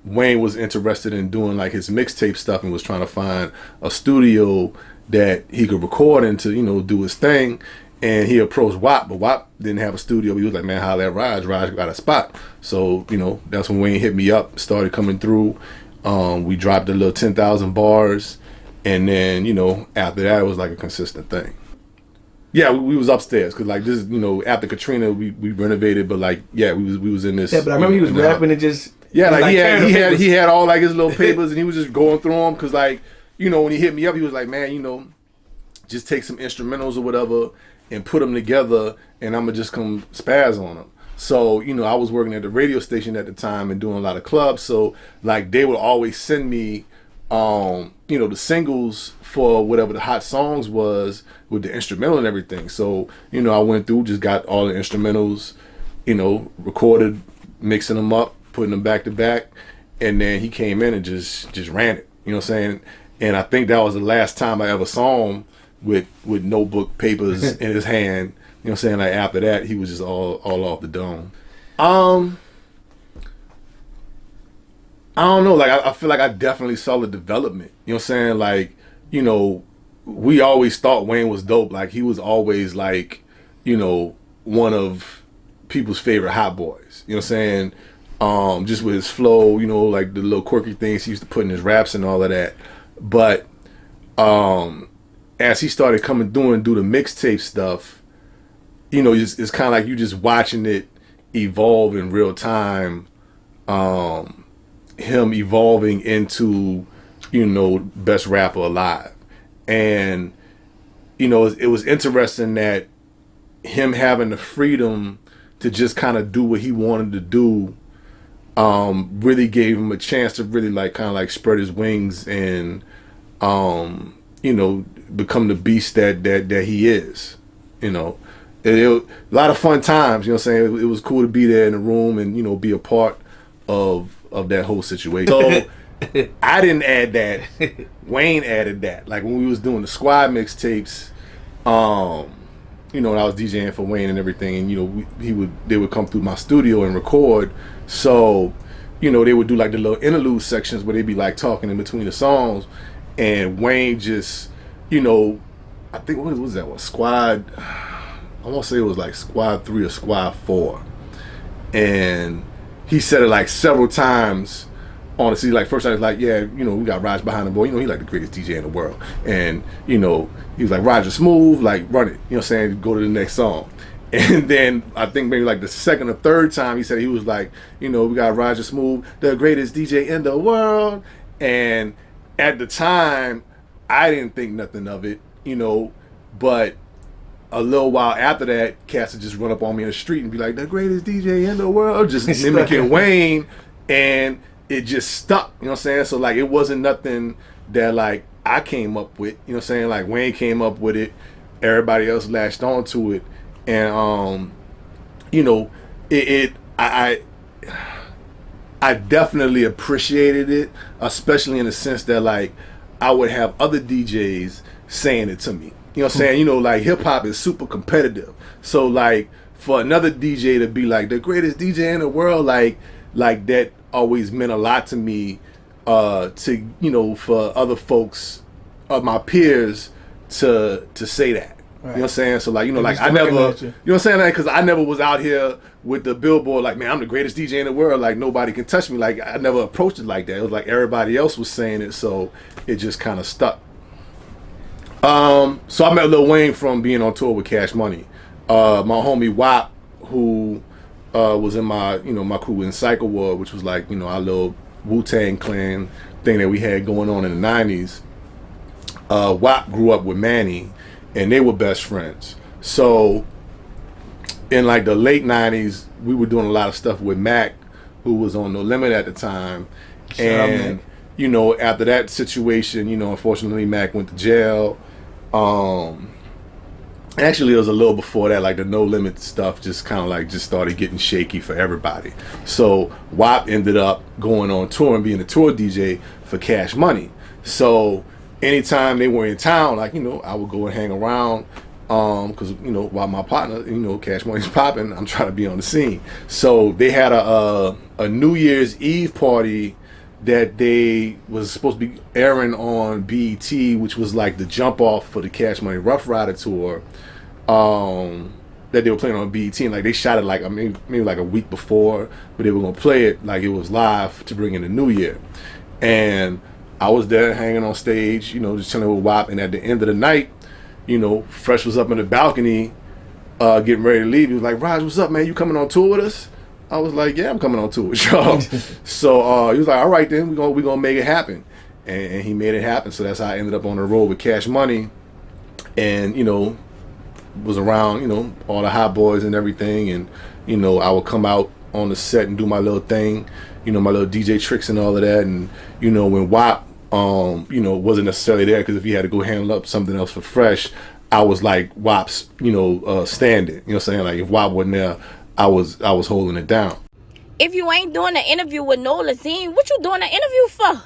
Wayne was interested in doing like his mixtape stuff and was trying to find a studio that he could record into, do his thing. And he approached WAP, but WAP didn't have a studio. He was like, man, holla at Raj. Raj got a spot. So, that's when Wayne hit me up, started coming through. We dropped a little 10,000 bars. And then, after that, it was like a consistent thing. Yeah, we was upstairs because like this, after Katrina, we renovated, but like we was in this. Yeah, but I remember he was rapping and just like he had all like his little papers and he was just going through them because like when he hit me up, he was like, man, just take some instrumentals or whatever and put them together, and I'm gonna just come spaz on them. So I was working at the radio station at the time and doing a lot of clubs, so like they would always send me the singles for whatever the hot songs was with the instrumental and everything. So, I went through, just got all the instrumentals, recorded, mixing them up, putting them back to back, and then he came in and just ran it. You know what I'm saying? And I think that was the last time I ever saw him with notebook papers in his hand. You know what I'm saying? Like after that, he was just all off the dome. I don't know, like I feel like I definitely saw the development. You know what I'm saying? Like, we always thought Wayne was dope. Like he was always like, one of people's favorite hot boys. You know what I'm saying? Just with his flow, like the little quirky things he used to put in his raps and all of that. But as he started coming through and do the mixtape stuff, it's kind of like you just watching it evolve in real time. Him evolving into, best rapper alive. And, it was interesting that him having the freedom to just kind of do what he wanted to do really gave him a chance to really like kind of like spread his wings and, become the beast that he is. A lot of fun times, you know what I'm saying? It was cool to be there in the room and, be a part of that whole situation. So I didn't add that. Wayne added that. Like when we was doing the squad mixtapes, when I was DJing for Wayne and everything, and they would come through my studio and record. So, they would do like the little interlude sections where they'd be like talking in between the songs, and Wayne just, I think what was that one? Squad, I want to say it was like Squad 3 or Squad 4. And he said it like several times on the CD. Like first I was like, yeah, we got Raj behind the board. He like the greatest DJ in the world. And, he was like, Raj Smoove, like run it. You know what I'm saying? Go to the next song. And then I think maybe like the second or third time he said, he was like, we got Raj Smoove, the greatest DJ in the world. And at the time, I didn't think nothing of it, but a little while after that, cats would just run up on me in the street and be like, the greatest DJ in the world, just mimicking Wayne, and it just stuck, you know what I'm saying? So like it wasn't nothing that like I came up with, you know what I'm saying? Like Wayne came up with it, everybody else latched onto it, and I definitely appreciated it, especially in the sense that like I would have other DJs saying it to me. You know what I'm saying? Like hip hop is super competitive. So like for another DJ to be like the greatest DJ in the world, like that always meant a lot to me, for other folks, my peers to say that. Right. You know what I'm saying? So like, like I never, you know what I'm saying? Because I never was out here with the billboard like, man, I'm the greatest DJ in the world. Like nobody can touch me. Like I never approached it like that. It was like everybody else was saying it, so it just kind of stuck. So I met Lil Wayne from being on tour with Cash Money. My homie WAP, who was in my my crew in Psycho Ward, which was like our little Wu-Tang Clan thing that we had going on in the 90s. WAP grew up with Manny, and they were best friends. So in like the late 90s, we were doing a lot of stuff with Mac, who was on No Limit at the time. And after that situation, unfortunately Mac went to jail. Actually, it was a little before that, like the No Limit stuff just kind of like just started getting shaky for everybody. So WAP ended up going on tour and being a tour DJ for Cash Money. So anytime they were in town, like, I would go and hang around Because while my partner, Cash Money's popping, I'm trying to be on the scene. So they had a New Year's Eve party that they was supposed to be airing on BET, which was like the jump off for the Cash Money Rough Rider tour. That they were playing on BET, and like they shot it like maybe like a week before, but they were gonna play it like it was live to bring in the new year. And I was there hanging on stage, just chilling with WAP. And at the end of the night, Fresh was up in the balcony, getting ready to leave. He was like, "Raj, what's up, man? You coming on tour with us?" I was like, "Yeah, I'm coming on tour with y'all." So he was like, "All right, then we gonna make it happen," and he made it happen. So that's how I ended up on the road with Cash Money, and was around all the hot boys and everything, and I would come out on the set and do my little thing, my little DJ tricks and all of that. And when WAP wasn't necessarily there, because if he had to go handle up something else for Fresh, I was like WAP's stand-in. Like if WAP wasn't there, I was holding it down. If you ain't doing an interview with Nola Zine, what you doing an interview for?